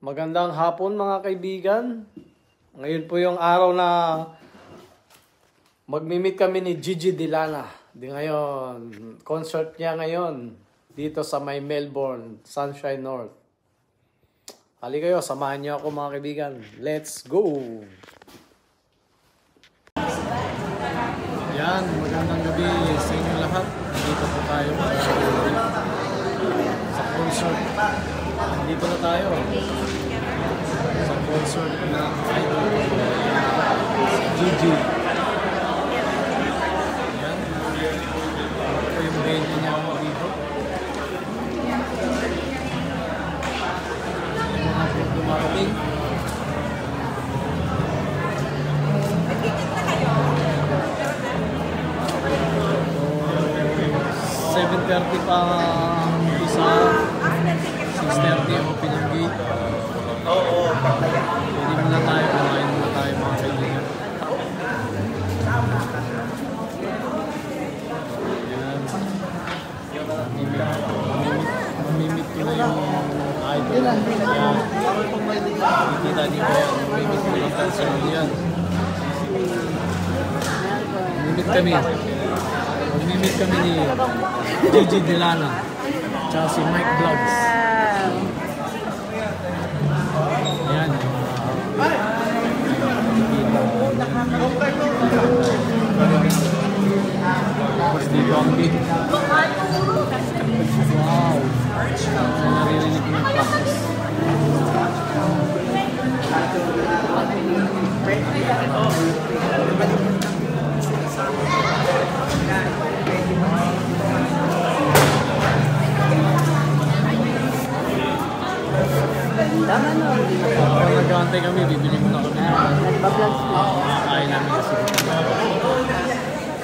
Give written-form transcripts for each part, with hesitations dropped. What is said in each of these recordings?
Magandang hapon mga kaibigan. Ngayon po yung araw na magmi-meet kami ni Gigi Dillana. Di ngayon, concert niya ngayon dito sa may Melbourne, Sunshine North. Hali kayo, samahan niyo ako mga kaibigan. Let's go! Yan, magandang gabi sa inyo lahat. Dito po tayo sa concert. Dito na tayo sa concert ng idol si Gigi. Yan. Ito yung venue niya dito. Yung mga po dumarating. 7:30 pa isa. 6:30 open yung gate. Pwede muna tayo, kumain muna tayo mga kaibigan. Yan. Mamimit ko na yung idol. Yan. Nakikita niyo ko yan. Mamimit ko lang personal yan. Mamimit kami ni Gigi Dillana. Tsaka si Mike Vlogs. Ayan. Tapos dito ang beat. Wow. So, naririnig ko yung practice. Tama no. Kapag nag-aantay kami, bibili muna kami. Kakain namin kasi.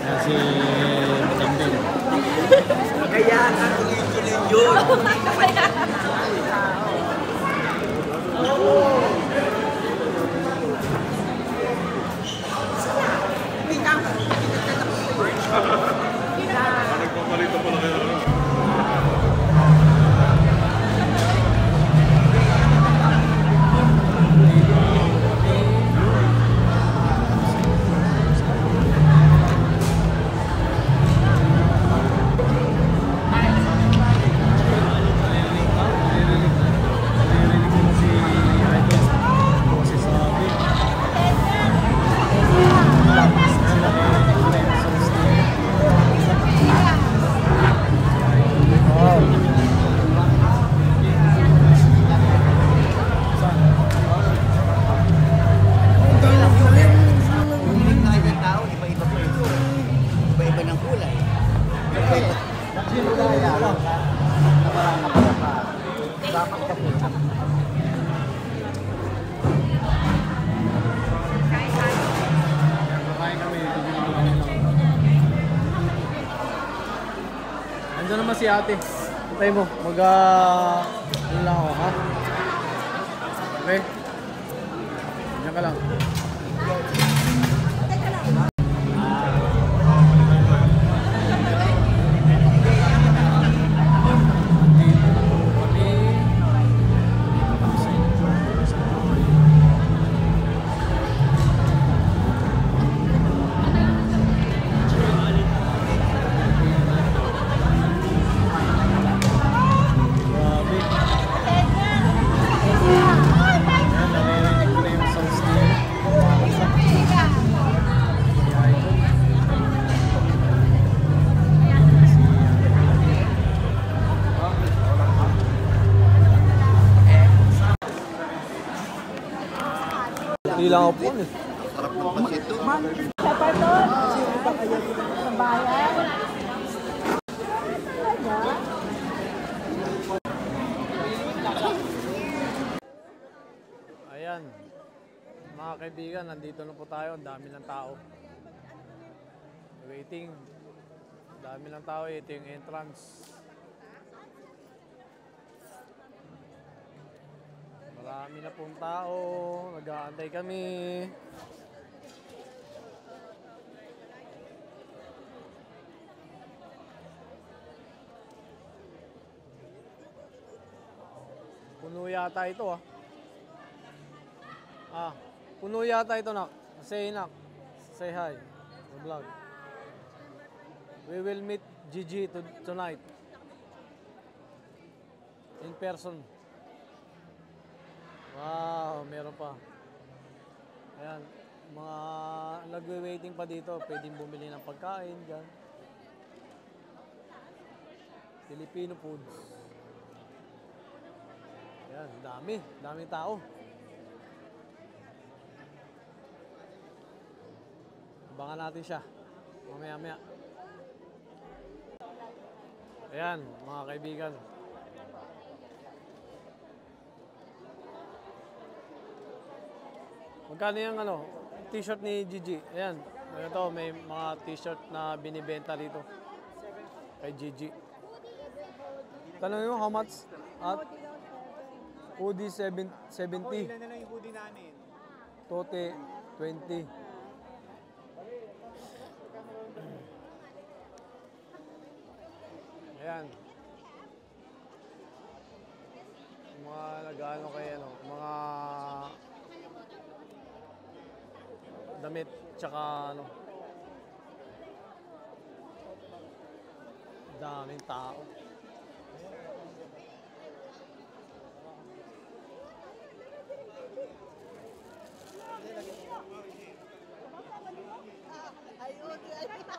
Kasi matambing. Kaya natuloy-tuloy yun. Nagpapalito pala kayo. Andiyan naman si ate. Antay mo. Ano lang ako, ha? Okay? Andiyan ka lang. Hindi lang ako po eh. Sarap ng pasito. Sa paton, ba kayo sa bayan? Ayan. Mga kaibigan, nandito na po tayo. Ang dami ng tao. Waiting. Ang dami ng tao. Ito yung entrance. Marami na pong tao. Nag-aantay kami. Puno yata ito ah. Ah, puno yata ito, nak. Say, nak. Say hi. The vlog. We will meet Gigi tonight. In person. Wow, meron pa. Ayan, mga nagwe-waiting pa dito. Pwedeng bumili ng pagkain dyan. Filipino foods. Ayan, daming tao. Abangan natin siya. Mamaya-maya. Ayan, mga kaibigan. Magkano yung t-shirt ni Gigi? Ayan, ito may mga t-shirt na binibenta dito. Kay Gigi. Tanong mo, how much? At hoodie 70. Ilan na lang yung hoodie namin? Tote 20. Ayan. Mga nag-ano kay mga damit tsaka daming tao. Ayun, Diyos ko!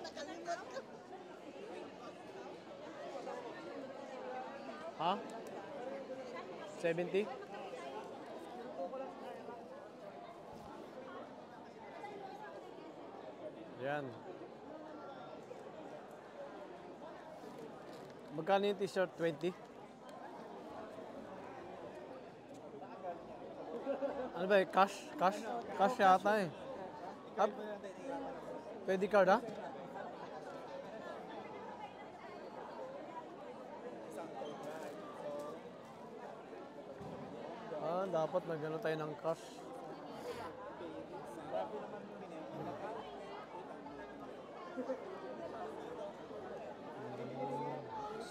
Nakalimot ko. Ha? 70? Yan. Magkano yung t-shirt? 20? Ano ba eh? Cash? Cash? Cash yata eh. Ah, pwede card ha? Ah, dapat nagano tayo ng cash.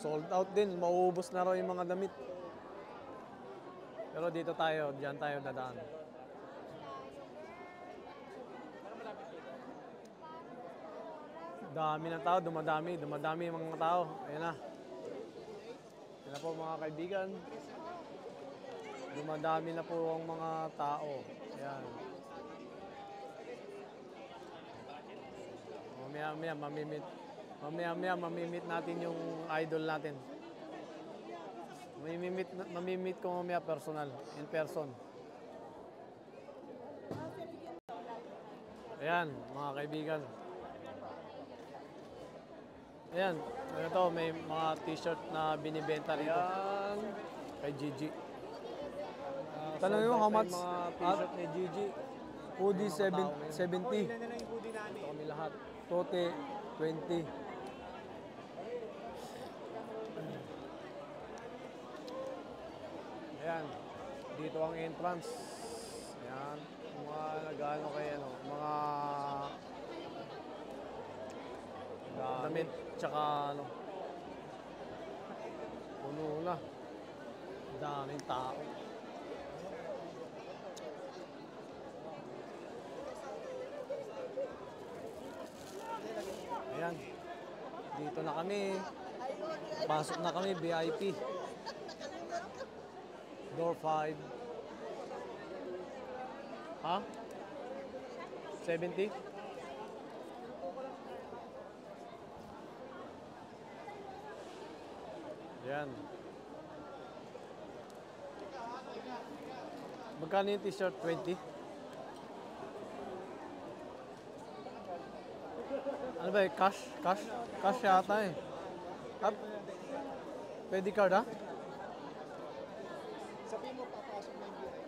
Sold out din. Mauubos na raw yung mga damit. Pero dito tayo, diyan tayo dadaan. Dami ng tao, dumadami yung mga tao. Ayan na. Ayan na po mga kaibigan. Dumadami na po ang mga tao. Ayan. Mamaya mamimit natin yung idol natin. Mamimit ko mamaya personal, in person. Ayan, mga kaibigan. Ayan, ito may mga t-shirt na binibenta rito. Ayan, kay Gigi. Tanong mo, how much? Mga t-shirt ni Gigi. Hoodie 70. Ilan na lang yung hoodie namin? Kami lahat. Tote 20. Ayan, dito ang entrance. Ayan, mga nag-ano kay mga damit tsaka puno na. Daming tao. Ayan, dito na kami. Pasok na kami, VIP. Door 5. Ha? 70? Yan. Magkano yung t-shirt? 20? Ano ba eh? Cash? Cash? Cash yata eh. Ah, pwede card ha? Sabihin mo, papasok na yung biyahe.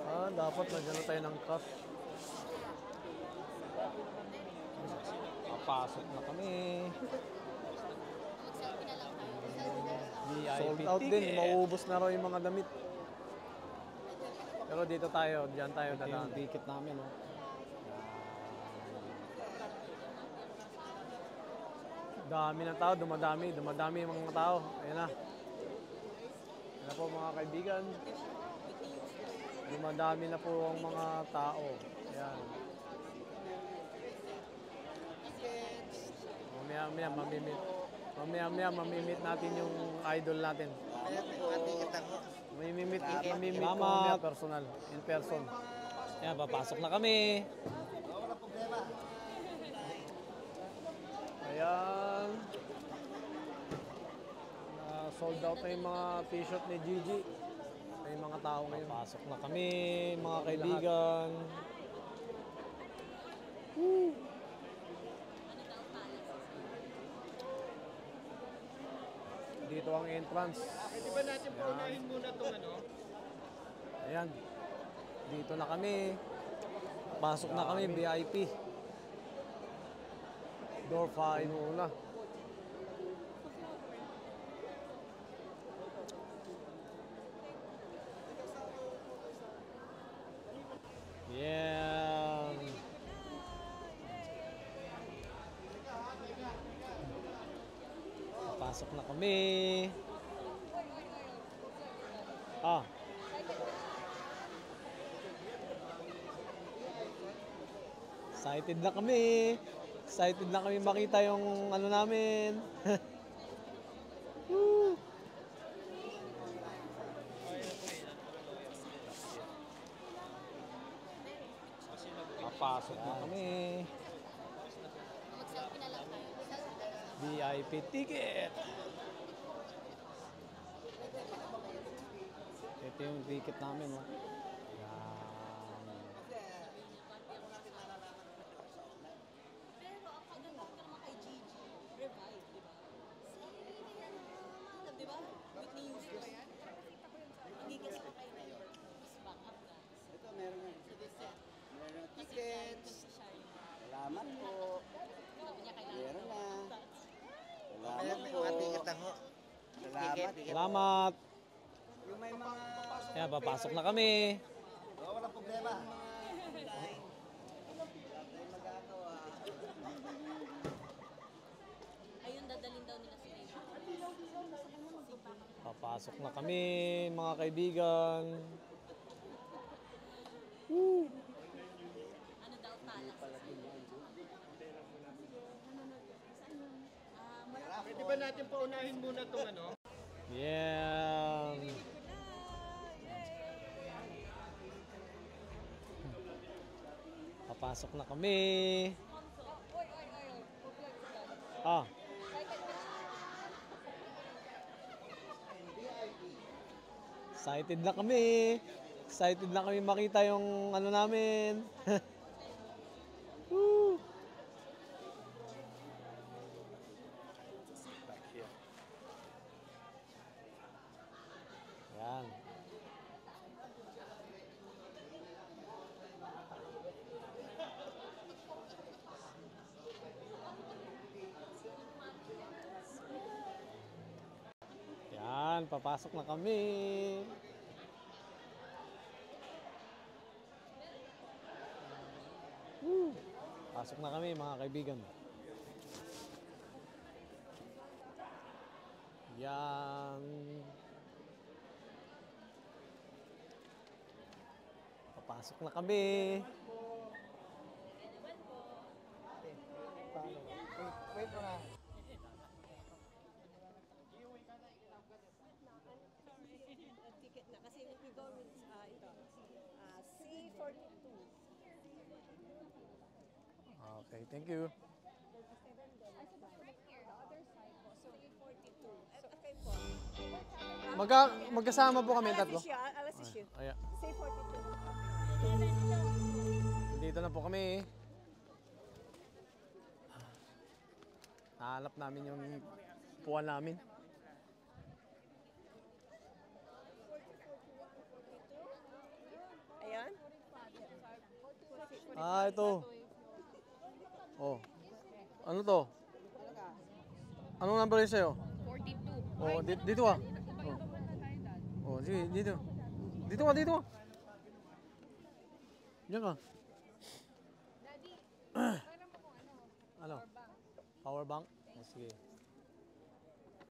Ah, dapat nagano tayo ng cash. Papasok na kami. Sold out din. Mauubos na raw yung mga damit. Pero dito tayo, diyan tayo dadaan. Ito yung ticket namin, no? Dami ng tao, dumadami yung mga tao. Ayan na. Ano po mga kaibigan, dumadami na po ang mga tao. Ayan. Mamaya-maya mamimit natin yung idol natin. Mamimit ko mamaya personal, in person. Ayan, papasok na kami. Ayan. Sold out na yung mga t-shirt ni Gigi. May mga tao ngayon. Pasok na kami, mga kaibigan. Woo! Dito ang entrance. Pwede ba natin paunahin muna itong ano? Ayan. Dito na kami. Pasok na kami, VIP. Door 5 muna. Yeah. Pasok na kami. Ah. Excited na kami. Excited na kami makita yung ano namin. Woo! Papasok na kami. VIP ticket. Ito yung ticket namin. Oh. Yan. Pero ang pagdating ka naman kay Gigi, revive, di ba? Di ba? Whitney Houston. Hindi kasi ka kay member. Mas back up ka. Ito, meron nga. So this set. Meron nga Kasi tickets. siya yung Salamat po. sabi niya kailangan. Meron na. Kaya Salamat may po. mga ticket ako. Salamat. Salamat. Yung may mga... Kaya papasok na kami. Oh, walang problema. Ayun, dadalhin daw nila si Raymond. Papasok na kami, mga kaibigan. Woo! Ano daw, talas. Pwede ba natin paunahin muna itong ano? Yeah. Papasok na kami. Ah. Excited na kami. Excited na kami makita yung ano namin. Woo! Yan. Yan, papasok na kami. Woo! Pasok na kami, mga kaibigan. Yan. Papasok na kami. Wait mo na. Ticket na kasi we go with C42. Okay, thank you. Okay po. Magkasama po kami tatlo. Alas isyo. Ayan. C42. Dito na po kami. Nahanap namin yung puwan namin. Ayan. Ah, ito. Oh. Ano to? Anong number yun sa'yo? 42. Oh, dito ah. Oh. Oh, sige, dito. Dito ka, dito ka. Diyan ka. Daddy, alam mo kung ano? Ano? Power bank? Oh, sige.